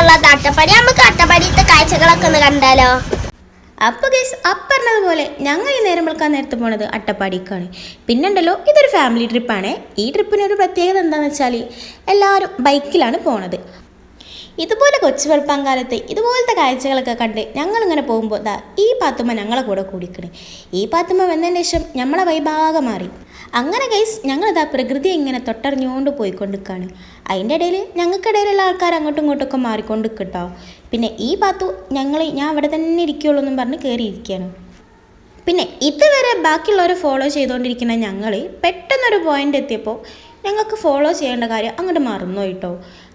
ഉള്ളത് അട്ടപ്പാടി. നമുക്ക് അട്ടപ്പാടിയത്തെ കാഴ്ചകളൊക്കെ ഒന്ന് കണ്ടാലോ? അപ്പോൾ ഗൈസ് പറഞ്ഞതുപോലെ ഞങ്ങൾ ഈ നേരം വെളുക്കാൻ നേരത്തെ പോണത് അട്ടപ്പാടിക്കാണ്. പിന്നുണ്ടല്ലോ ഇതൊരു ഫാമിലി ട്രിപ്പാണ്. ഈ ട്രിപ്പിനൊരു പ്രത്യേകത എന്താണെന്ന് വെച്ചാൽ എല്ലാവരും ബൈക്കിലാണ് പോണത്. ഇതുപോലെ കൊച്ചു വെളുപ്പം കാലത്ത് ഇതുപോലത്തെ കാഴ്ചകളൊക്കെ കണ്ട് ഞങ്ങളിങ്ങനെ പോകുമ്പോൾ ഈ പാത്തുമ്മ ഞങ്ങളെ കൂടെ കൂടിക്കണേ. ഈ പാത്തുമ്മ വന്നതിന് ശേഷം നമ്മളെ വൈഭാഗം മാറി. അങ്ങനെ ഗൈസ് ഞങ്ങളിതാ പ്രകൃതി ഇങ്ങനെ തൊട്ടറിഞ്ഞുകൊണ്ട് പോയിക്കൊണ്ടിരിക്കുകയാണ്. അതിൻ്റെ ഇടയിൽ ഞങ്ങൾക്കിടയിലുള്ള ആൾക്കാർ അങ്ങോട്ടും ഇങ്ങോട്ടൊക്കെ മാറിക്കൊണ്ട് കേട്ടോ. പിന്നെ ഈ പാത്തു ഞാൻ അവിടെ തന്നെ ഇരിക്കുള്ളൂ എന്നും പറഞ്ഞ് കയറിയിരിക്കുകയാണ്. പിന്നെ ഇതുവരെ ബാക്കിയുള്ളവരെ ഫോളോ ചെയ്തുകൊണ്ടിരിക്കുന്ന ഞങ്ങൾ പെട്ടെന്നൊരു പോയിൻ്റ് എത്തിയപ്പോൾ ഞങ്ങൾക്ക് ഫോളോ ചെയ്യേണ്ട കാര്യം അങ്ങോട്ട് മറന്നു കേട്ടോ.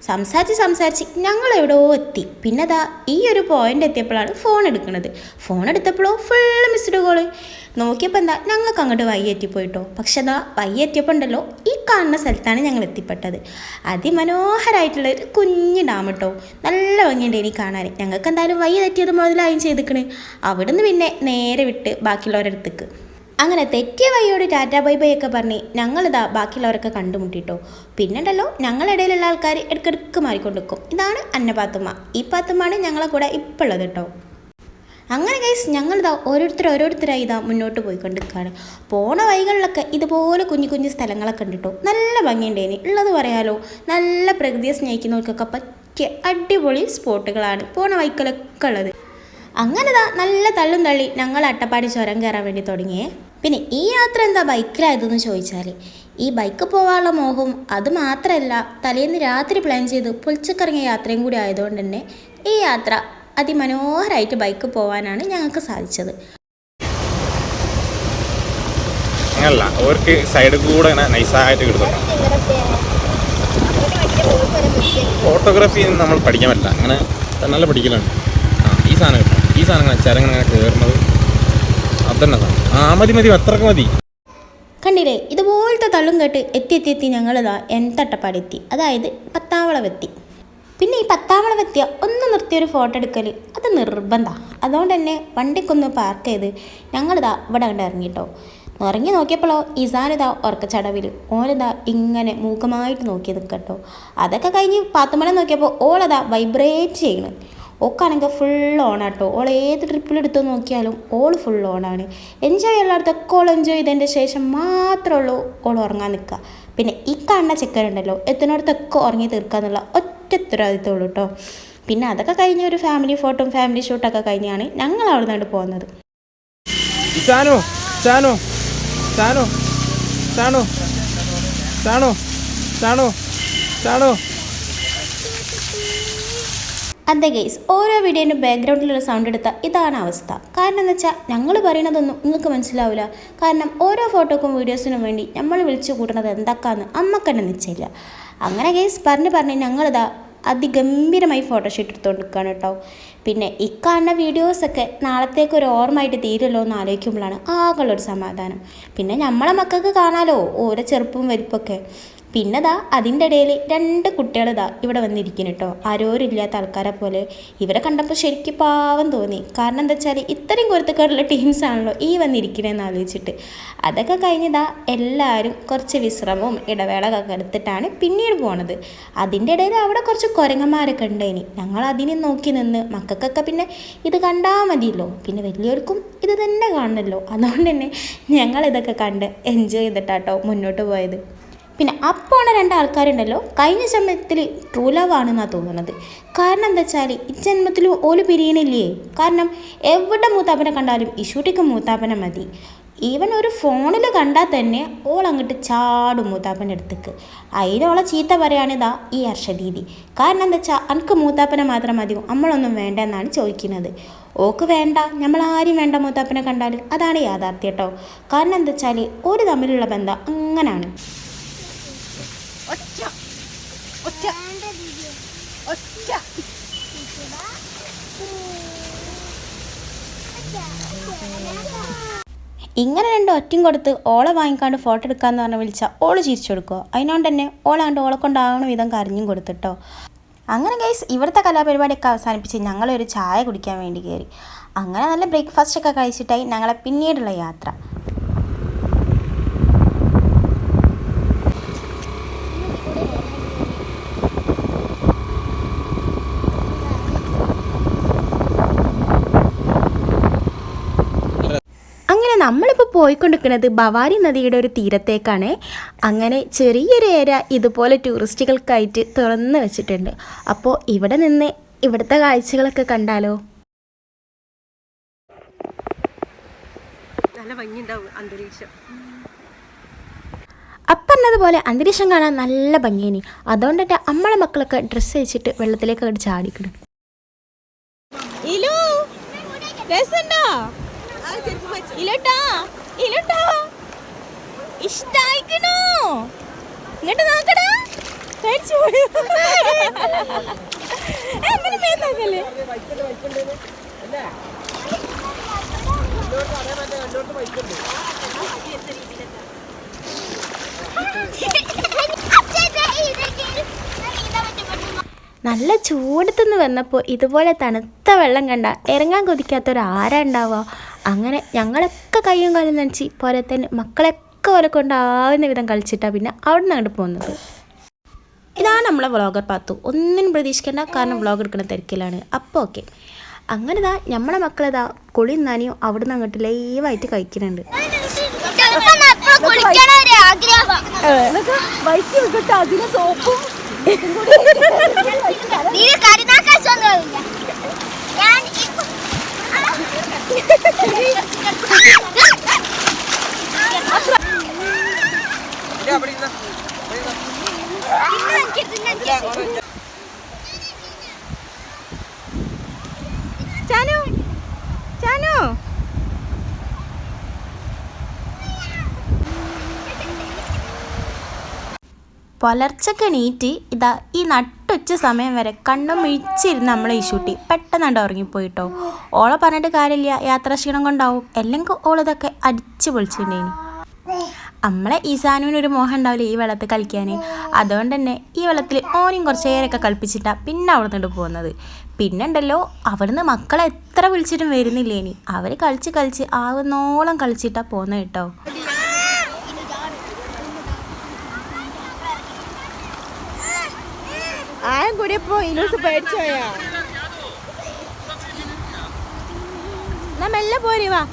സംസാരിച്ച് ഞങ്ങൾ എവിടെയോ എത്തി. പിന്നെ ഈ ഒരു പോയിൻ്റ് എത്തിയപ്പോഴാണ് ഫോൺ എടുക്കുന്നത്. ഫോൺ എടുത്തപ്പോഴോ ഫുള്ള് മിസ്ഡ് കോള്. നോക്കിയപ്പോൾ ഞങ്ങൾക്ക് അങ്ങോട്ട് വയ്യെത്തിപ്പോയിട്ടോ. പക്ഷെ വയ്യെത്തിയപ്പോൾ ഉണ്ടല്ലോ ഈ കാണുന്ന സ്ഥലത്താണ് ഞങ്ങൾ എത്തിപ്പെട്ടത്. അതിമനോഹരമായിട്ടുള്ള ഒരു കുഞ്ഞ് ഡാം കേട്ടോ. നല്ല ഭംഗിയുണ്ട് ഇനി കാണാൻ. ഞങ്ങൾക്ക് എന്തായാലും വയ്യ തെറ്റിയത് മുതലായും ചെയ്തിക്കണ്. അവിടുന്ന് പിന്നെ നേരെ വിട്ട് ബാക്കിയുള്ളവരടുത്തേക്ക്. അങ്ങനെ തെറ്റിയ വഴിയോട് ടാറ്റാ ബൈ ബൈ ഒക്കെ പറഞ്ഞ് ഞങ്ങളിതാ ബാക്കിയുള്ളവരൊക്കെ കണ്ടുമുട്ടിട്ടോ. പിന്നെ ഉണ്ടല്ലോ ഞങ്ങളിടയിലുള്ള ആൾക്കാർ ഇടയ്ക്കിടയ്ക്ക് മാറിക്കൊണ്ടിരിക്കും. ഇതാണ് അന്നപാത്തുമ്മ. ഈ പാത്തുമ്മാണ് ഞങ്ങളെ കൂടെ ഇപ്പോൾ ഉള്ളത് കേട്ടോ. അങ്ങനെ ഗൈസ് ഞങ്ങളിതാ ഓരോരുത്തരായി മുന്നോട്ട് പോയിക്കൊണ്ടിരിക്കുകയാണ്. പോണ വഴികളിലൊക്കെ ഇതുപോലെ കുഞ്ഞു കുഞ്ഞു സ്ഥലങ്ങളൊക്കെ ഉണ്ട് കേട്ടോ. നല്ല ഭംഗിയുണ്ടേനി ഉള്ളത് പറയാലോ. നല്ല പ്രകൃതിയെ സ്നേഹിക്കുന്നവർക്കൊക്കെ പറ്റിയ അടിപൊളി സ്പോട്ടുകളാണ് പോണ വഴിക്കലൊക്കെ ഉള്ളത്. അങ്ങനെ നല്ല തള്ളും തള്ളി ഞങ്ങൾ അട്ടപ്പാടി ചുരം കയറാൻ വേണ്ടി തുടങ്ങിയേ. പിന്നെ ഈ യാത്ര എന്താ ബൈക്കിലായതെന്ന് ചോദിച്ചാൽ ഈ ബൈക്ക് പോകാനുള്ള മോഹവും അത് മാത്രമല്ല തലേന്ന് രാത്രി പ്ലാൻ ചെയ്ത് പൊളിച്ചക്കിറങ്ങിയ യാത്രയും കൂടി ആയതുകൊണ്ട് തന്നെ ഈ യാത്ര അതിമനോഹരമായിട്ട് ബൈക്ക് പോകാനാണ് ഞങ്ങൾക്ക് സാധിച്ചത്. അങ്ങനല്ല അവർക്ക് സൈഡിൽ കൂടെ നൈസായിട്ട് കിട്ടും. ഫോട്ടോഗ്രാഫി നമ്മൾ പഠിക്കാൻ പറ്റില്ല, അങ്ങനെ നല്ല പഠിക്കലാണ്. ഈ സാധനം കിട്ടും. ഈ സാധനങ്ങൾ ചരങ്ങനെ കയറുന്നത് അതന്നെ സാധനം. മതി അത്രക്ക് മതി. കണ്ടില്ലേ ഇതുപോലത്തെ തള്ളും കേട്ട് എത്തി ഞങ്ങളിതാ അട്ടപ്പാടി, അതായത് പത്താവളമെത്തി. പിന്നെ ഈ പത്താവളമെത്തിയ ഒന്ന് നിർത്തിയൊരു ഫോട്ടോ എടുക്കൽ അത് നിർബന്ധമാണ്. അതുകൊണ്ട് തന്നെ വണ്ടിക്കൊന്ന് പാർക്ക് ചെയ്ത് ഞങ്ങളിതാ ഇവിടെ കണ്ട് ഇറങ്ങിട്ടോ. ഇറങ്ങി നോക്കിയപ്പോഴോ ഇസാനിതാ ഉറക്കച്ചടവിൽ ഓനിതാ ഇങ്ങനെ മൂക്കമായിട്ട് നോക്കി നിൽക്കട്ടോ. അതൊക്കെ കഴിഞ്ഞ് പാത്തുമല നോക്കിയപ്പോൾ ഓളതാ വൈബ്രേറ്റ് ചെയ്യണം. ഓക്കാണെങ്കിൽ ഫുൾ ഓണാട്ടോ. ഓൾ ഏത് ട്രിപ്പിലെടുത്ത് നോക്കിയാലും ഓൾ ഫുൾ ഓണാണ്. എൻജോയ് എല്ലായിടത്തൊക്കെ ഓൾ എൻജോയ് ചെയ്തതിൻ്റെ ശേഷം മാത്രമേ ഉള്ളൂ ഓൾ ഉറങ്ങാൻ നിൽക്കുക. പിന്നെ ഈ കാണുന്ന ചെക്കനുണ്ടല്ലോ എത്തുന്നിടത്തൊക്കെ ഉറങ്ങി തീർക്കുക എന്നുള്ള ഒറ്റ ഉത്തരവാദിത്തമുള്ളൂ കേട്ടോ. പിന്നെ അതൊക്കെ കഴിഞ്ഞ് ഒരു ഫാമിലി ഫോട്ടോയും ഫാമിലി ഷൂട്ടൊക്കെ കഴിഞ്ഞാണ് ഞങ്ങൾ അവിടെ നിന്നാണ് പോകുന്നത്. അതെ ഗൈസ്, ഓരോ വീഡിയോൻ്റെ ബാക്ക്ഗ്രൗണ്ടിലുള്ള സൗണ്ട് എടുത്താൽ ഇതാണ് അവസ്ഥ. കാരണം എന്ന് വെച്ചാൽ ഞങ്ങൾ പറയണതൊന്നും നിങ്ങൾക്ക് മനസ്സിലാവില്ല. കാരണം ഓരോ ഫോട്ടോക്കും വീഡിയോസിനും വേണ്ടി നമ്മൾ വിളിച്ചു കൂട്ടുന്നത് എന്തൊക്കെയാണെന്ന് അമ്മക്ക് തന്നെ നിശ്ചയില്ല. അങ്ങനെ ഗൈസ് പറഞ്ഞ് ഞങ്ങളിതാ അതിഗംഭീരമായി ഫോട്ടോഷൂട്ട് എടുത്തുകൊണ്ടിരിക്കുകയാണ് കേട്ടോ. പിന്നെ ഈ കാണുന്ന വീഡിയോസൊക്കെ നാളത്തേക്ക് ഒരു ഓർമ്മയായിട്ട് തീരുമല്ലോ എന്ന് ആലോചിക്കുമ്പോഴാണ് ആകെയുള്ളൊരു സമാധാനം. പിന്നെ നമ്മളെ മക്കൾക്ക് കാണാമല്ലോ ഓരോ ചെറുപ്പവും വലിപ്പൊക്കെ. പിന്നെ അതിൻ്റെ ഇടയിൽ 2 കുട്ടികൾ ഇവിടെ വന്നിരിക്കുന്നു കേട്ടോ. ആരോരില്ലാത്ത ആൾക്കാരെ പോലെ. ഇവരെ കണ്ടപ്പോൾ ശരിക്കും പാവം തോന്നി. കാരണം എന്താ വെച്ചാൽ ഇത്രയും കുരുത്തക്കാരുള്ള ടീംസാണല്ലോ ഈ വന്നിരിക്കണേന്ന് ആലോചിച്ചിട്ട്. അതൊക്കെ കഴിഞ്ഞ് എല്ലാവരും കുറച്ച് വിശ്രമവും ഇടവേളകളൊക്കെ എടുത്തിട്ടാണ് പിന്നീട് പോണത്. അതിൻ്റെ ഇടയിൽ അവിടെ കുറച്ച് കുരങ്ങന്മാരൊക്കെ ഉണ്ടായിനി. ഞങ്ങൾ അതിനെ നോക്കി നിന്ന് മക്കൾക്കൊക്കെ പിന്നെ ഇത് കണ്ടാൽ മതിയല്ലോ. പിന്നെ വലിയവർക്കും ഇത് തന്നെ കാണണമല്ലോ. അതുകൊണ്ട് തന്നെ ഞങ്ങളിതൊക്കെ കണ്ട് എൻജോയ് ചെയ്തിട്ടാട്ടോ മുന്നോട്ട് പോയത്. പിന്നെ അപ്പോൾ 2 ആൾക്കാരുണ്ടല്ലോ കഴിഞ്ഞ ജന്മത്തിൽ ട്രൂ ലവ് ആണെന്നാണ് തോന്നുന്നത്. കാരണം എന്താ വെച്ചാൽ ഈ ജന്മത്തിൽ ഓല് പിരിയണില്ലേ. കാരണം എവിടെ മൂത്താപ്പനെ കണ്ടാലും ഇഷൂട്ടിക്ക് മൂത്താപ്പനെ മതി. ഈവൻ ഒരു ഫോണിൽ കണ്ടാൽ തന്നെ ഓൾ അങ്ങോട്ട് ചാടും മൂത്താപ്പൻ്റെ അടുത്തേക്ക്. അതിനോളെ ചീത്ത പറയുകയാണിതാ ഈ ഹർഷദീദി. കാരണം എന്താ വെച്ചാൽ എനിക്ക് മൂത്താപ്പനെ മാത്രം മതി, നമ്മളൊന്നും വേണ്ട എന്നാണ് ചോദിക്കുന്നത്. ഓക്ക് വേണ്ട, നമ്മളാരും വേണ്ട മൂത്താപ്പനെ കണ്ടാൽ. അതാണ് യാഥാർത്ഥ്യം കേട്ടോ. കാരണം എന്താ വെച്ചാൽ ഒരു തമ്മിലുള്ള ബന്ധം അങ്ങനെയാണ്. ഇങ്ങനെ 2 ഒറ്റയും കൊടുത്ത് ഓളെ വാങ്ങിക്കാണ്ട് ഫോട്ടോ എടുക്കാമെന്ന് പറഞ്ഞ് വിളിച്ചാൽ ഓള് ചിരിച്ചു കൊടുക്കുക. അതിനോണ്ട് തന്നെ ഓളെ കൊണ്ടാവണ വിധം കരഞ്ഞും കൊടുത്തിട്ടോ. അങ്ങനെ ഗൈസ് ഇവിടുത്തെ കലാപരിപാടിയൊക്കെ അവസാനിപ്പിച്ച് ഞങ്ങളൊരു ചായ കുടിക്കാൻ വേണ്ടി കയറി. അങ്ങനെ നല്ല ബ്രേക്ക്ഫാസ്റ്റൊക്കെ കഴിച്ചിട്ടായി ഞങ്ങളെ പിന്നീടുള്ള യാത്ര. നമ്മളിപ്പോൾ പോയിക്കൊണ്ടിരിക്കുന്നത് ഭവാനി നദിയുടെ ഒരു തീരത്തേക്കാണ്. അങ്ങനെ ചെറിയൊരു ഏരിയ ഇതുപോലെ ടൂറിസ്റ്റുകൾക്കായിട്ട് തുറന്ന് വെച്ചിട്ടുണ്ട്. അപ്പോൾ ഇവിടെ നിന്ന് ഇവിടുത്തെ കാഴ്ചകളൊക്കെ കണ്ടാലോ. നല്ല ഭംഗിയുണ്ടാവും അന്തരീക്ഷം. അപ്പറഞ്ഞതുപോലെ അന്തരീക്ഷം കാണാൻ നല്ല ഭംഗിയേനി. അതുകൊണ്ട് തന്നെ നമ്മളെ മക്കളൊക്കെ ഡ്രസ്സ് വെച്ചിട്ട് വെള്ളത്തിലേക്ക് അങ്ങോട്ട് ചാടിക്കണം. ഇഷ്ടായിക്കണോ? ഇങ്ങോട്ട് നോക്കടാ. നല്ല ചൂടത്തുനിന്ന് വന്നപ്പോൾ ഇതുപോലെ തണുത്ത വെള്ളം കണ്ട ഇറങ്ങാൻ കൊതിക്കാത്തൊരാരാ ഉണ്ടാവുക. അങ്ങനെ ഞങ്ങളൊക്കെ കയ്യും കാലും നനച്ച് പോരെ തന്നെ മക്കളൊക്കെ ഓരെ കൊണ്ടാവുന്ന വിധം കളിച്ചിട്ടാണ് പിന്നെ അവിടെ നിന്ന് അങ്ങോട്ട് പോകുന്നത്. ഇതാണ് നമ്മളെ വ്ളോഗർ പാത്തു. ഒന്നിനും പ്രതീക്ഷിക്കേണ്ട, കാരണം വ്ളോഗ് എടുക്കുന്ന തിരക്കിലാണ്. അപ്പോൾ ഓക്കെ, അങ്ങനെ ഇതാ നമ്മളെ മക്കളിതാ കുളി നനിയും അവിടെ നിന്ന് അങ്ങോട്ട് ലൈവായിട്ട് കഴിക്കുന്നുണ്ട്. അതിന് സോപ്പും ചാനു ചാനു പുലർച്ചക്ക് എണീറ്റ് ഇതാ ഈ നട്ടുച്ച സമയം വരെ കണ്ണും മിഴിച്ചിരുന്ന് നമ്മളെ ഈശൂട്ടി പെട്ടെന്നാണ്ട് ഉറങ്ങിപ്പോയിട്ടോ. ഓളെ പറഞ്ഞിട്ട് കാര്യമില്ല, യാത്രാക്ഷീണം കൊണ്ടാവും. അല്ലെങ്കിൽ ഓളിതൊക്കെ അടിച്ച് പൊളിച്ചിട്ടുണ്ടേനി. നമ്മളെ ഈസാനുവിനൊരു മോഹം ഉണ്ടാവില്ല ഈ വെള്ളത്തിൽ കളിക്കാൻ. അതുകൊണ്ട് തന്നെ ഈ വെള്ളത്തിൽ ഓനും കുറച്ച് നേരമൊക്കെ കളിപ്പിച്ചിട്ടാണ് പിന്നെ അവിടെ നിന്നിട്ട് പോകുന്നത്. പിന്നെ ഉണ്ടല്ലോ, അവിടുന്ന് മക്കളെ എത്ര വിളിച്ചിട്ടും വരുന്നില്ലേനി. അവർ കളിച്ച് ആവുന്നോളം കളിച്ചിട്ടാണ് പോകുന്നത് കേട്ടോ. ആയം കൂടിയപ്പോ ഇലൂസ് പേടിച്ചോയാ. മെല്ലെ പോരി വാ.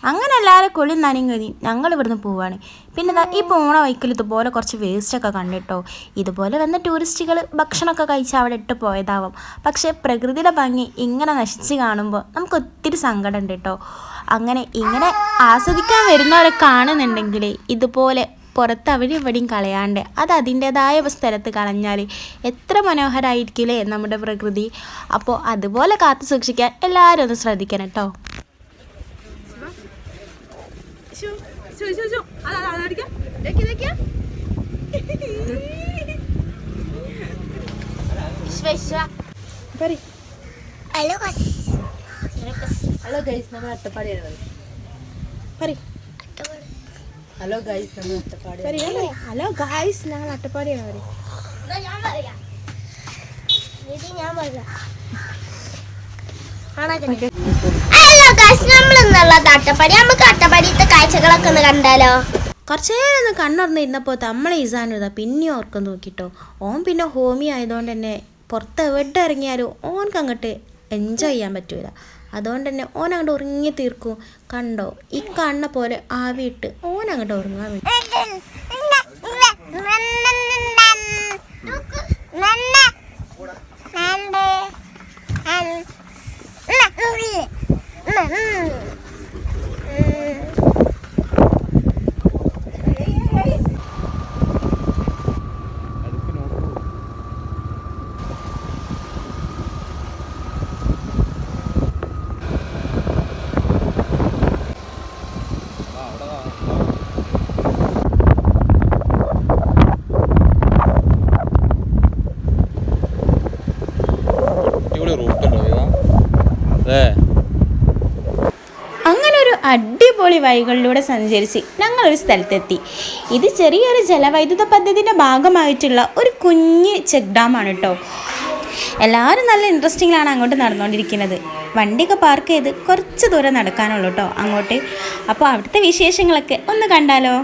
അങ്ങനെ എല്ലാവരും കുളി നനയും കഴിഞ്ഞ് ഞങ്ങൾ ഇവിടുന്ന് പോവാണ്. പിന്നെ ഈ പോണ വൈക്കൽ ഇതുപോലെ കുറച്ച് വേസ്റ്റൊക്കെ കണ്ടിട്ടോ. ഇതുപോലെ വന്ന ടൂറിസ്റ്റുകൾ ഭക്ഷണമൊക്കെ കഴിച്ച് അവിടെ ഇട്ട് പോയതാവും. പക്ഷേ പ്രകൃതിയുടെ ഭംഗി ഇങ്ങനെ നശിച്ച് കാണുമ്പോൾ നമുക്ക് ഒത്തിരി സങ്കടം ഉണ്ട് കേട്ടോ. അങ്ങനെ ഇങ്ങനെ ആസ്വദിക്കാൻ വരുന്നവരെ കാണുന്നുണ്ടെങ്കിൽ ഇതുപോലെ പുറത്ത് അവിടെ ഇവിടെയും കളയാണ്ട് അത് അതിൻ്റേതായ സ്ഥലത്ത് കളഞ്ഞാൽ എത്ര മനോഹരമായിരിക്കില്ലേ നമ്മുടെ പ്രകൃതി. അപ്പോൾ അതുപോലെ കാത്തു സൂക്ഷിക്കാൻ എല്ലാവരും ഒന്ന് ശ്രദ്ധിക്കണം കേട്ടോ. ഹലോ ഗൈസ്, നമ്മൾ അട്ടപ്പാടിയാണ്. ഹലോ ഗൈസ്, നമ്മൾ അട്ടപ്പാടി. ഹലോ ഗായ്സ്, ഞങ്ങൾ അട്ടപ്പാടിയാണ്. അട്ടപ്പാടി, നമുക്ക് അട്ടപ്പാടിത്തെ കാഴ്ചകളൊക്കെ ഒന്ന് കണ്ടാലോ. കുറച്ച് നേരം ഒന്ന് കണ്ണുറന്നിരുന്നപ്പോൾ നമ്മളെ ഇസാനുതാ പിന്നെ ഓർക്കം നോക്കിട്ടോ. ഓൻ പിന്നെ ഹോമി ആയതുകൊണ്ട് തന്നെ പുറത്ത് എവിടെ ഇറങ്ങിയാലും ഓനക്ക് അങ്ങോട്ട് എൻജോയ് ചെയ്യാൻ പറ്റൂല. അതുകൊണ്ട് തന്നെ ഓൻ അങ്ങോട്ട് ഉറങ്ങി തീർക്കും. കണ്ടോ, ഈ കണ്ണ പോലെ ആവിയിട്ട് ഓൻ അങ്ങോട്ട് ഉറങ്ങാൻ വേണ്ടി. അങ്ങനെ ഒരു അടിപൊളി വഴികളിലൂടെ സഞ്ചരിച്ച് ഞങ്ങളൊരു സ്ഥലത്തെത്തി. ഇത് ചെറിയൊരു ജലവൈദ്യുത പദ്ധതിൻ്റെ ഭാഗമായിട്ടുള്ള ഒരു കുഞ്ഞ് ചെക്ക് ഡാമാണ് കേട്ടോ. എല്ലാവരും നല്ല ഇൻട്രസ്റ്റിങ്ങിലാണ് അങ്ങോട്ട് നടന്നുകൊണ്ടിരിക്കുന്നത്. വണ്ടിയൊക്കെ പാർക്ക് ചെയ്ത് കുറച്ച് ദൂരം നടക്കാനുള്ളൂ കേട്ടോ അങ്ങോട്ട്. അപ്പോൾ അവിടുത്തെ വിശേഷങ്ങളൊക്കെ ഒന്ന് കണ്ടാലോ.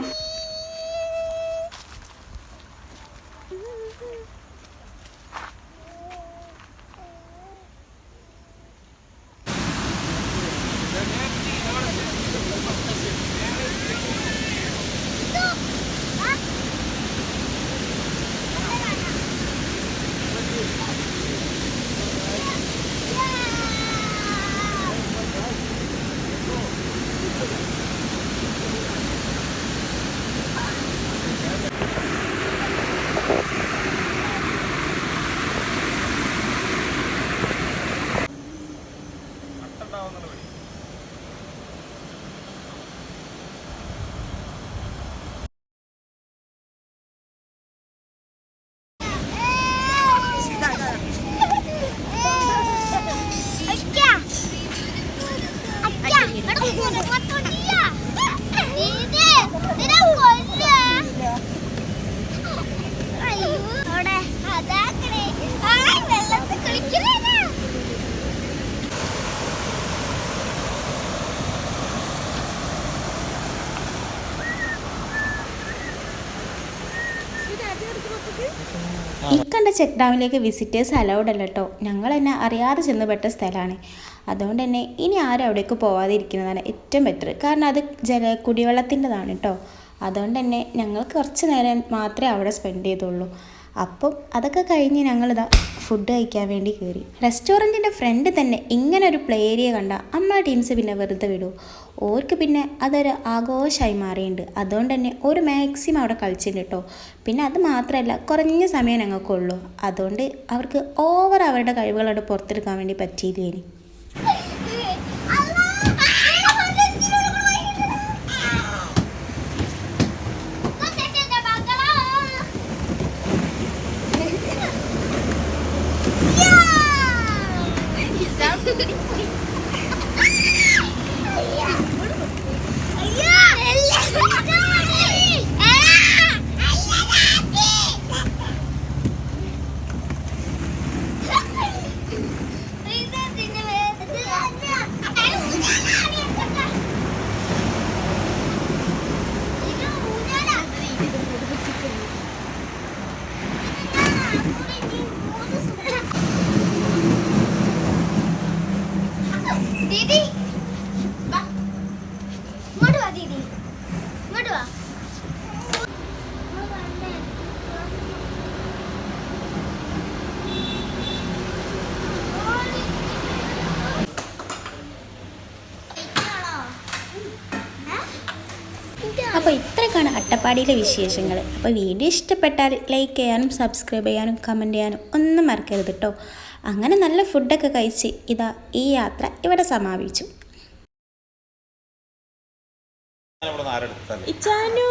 വെള്ളത്തിൽ കളിക്കില്ല. ഈ കണ്ട ചെക്ക് ഡാമിലേക്ക് വിസിറ്റേഴ്സ് അലൗഡ് അല്ല കേട്ടോ. ഞങ്ങൾ തന്നെ അറിയാതെ ചെന്നപ്പെട്ട സ്ഥലമാണ്. അതുകൊണ്ട് തന്നെ ഇനി ആരും അവിടേക്ക് പോവാതിരിക്കുന്നതാണ് ഏറ്റവും ബെറ്റർ. കാരണം അത് കുടിവെള്ളത്തിൻ്റെതാണ് കേട്ടോ. അതുകൊണ്ട് തന്നെ ഞങ്ങൾ കുറച്ച് നേരം മാത്രമേ അവിടെ സ്പെൻഡ് ചെയ്തുള്ളൂ. അപ്പം അതൊക്കെ കഴിഞ്ഞ് ഞങ്ങളിതാ ഫുഡ് കഴിക്കാൻ വേണ്ടി കയറി. റെസ്റ്റോറൻറ്റിൻ്റെ ഫ്രണ്ട് തന്നെ ഇങ്ങനെ ഒരു പ്ലേ ഏരിയ കണ്ട നമ്മളെ ടീംസ് പിന്നെ വെറുതെ വിടൂ. ഓർക്ക് പിന്നെ അതൊരു ആഘോഷമായി മാറിയിട്ടുണ്ട്. അതുകൊണ്ട് തന്നെ ഒരു മാക്സിമം അവിടെ കളിച്ചിട്ടുണ്ട് കേട്ടോ. പിന്നെ അത് മാത്രമല്ല കുറഞ്ഞ സമയം ഞങ്ങൾക്കുള്ളൂ. അതുകൊണ്ട് അവർക്ക് ഓവർ അവരുടെ കഴിവുകളോട് പുറത്തെടുക്കാൻ വേണ്ടി പറ്റിയില്ലേ. ഇനി ദീദി വാ, ഇങ്ങോട്ട് വാ ദീദി, ഇങ്ങോട്ട് വാ. അപ്പോൾ ഇത്രയൊക്കെയാണ് അട്ടപ്പാടിയിലെ വിശേഷങ്ങൾ. അപ്പോൾ വീഡിയോ ഇഷ്ടപ്പെട്ടാൽ ലൈക്ക് ചെയ്യാനും സബ്സ്ക്രൈബ് ചെയ്യാനും കമൻറ്റ് ചെയ്യാനും ഒന്നും മറക്കരുത് കേട്ടോ. അങ്ങനെ നല്ല ഫുഡൊക്കെ കഴിച്ച് ഇതാ ഈ യാത്ര ഇവിടെ സമാപിച്ചു. ഇവിടെ നിന്ന് ആരെടുത്താലും ഇച്ചാനു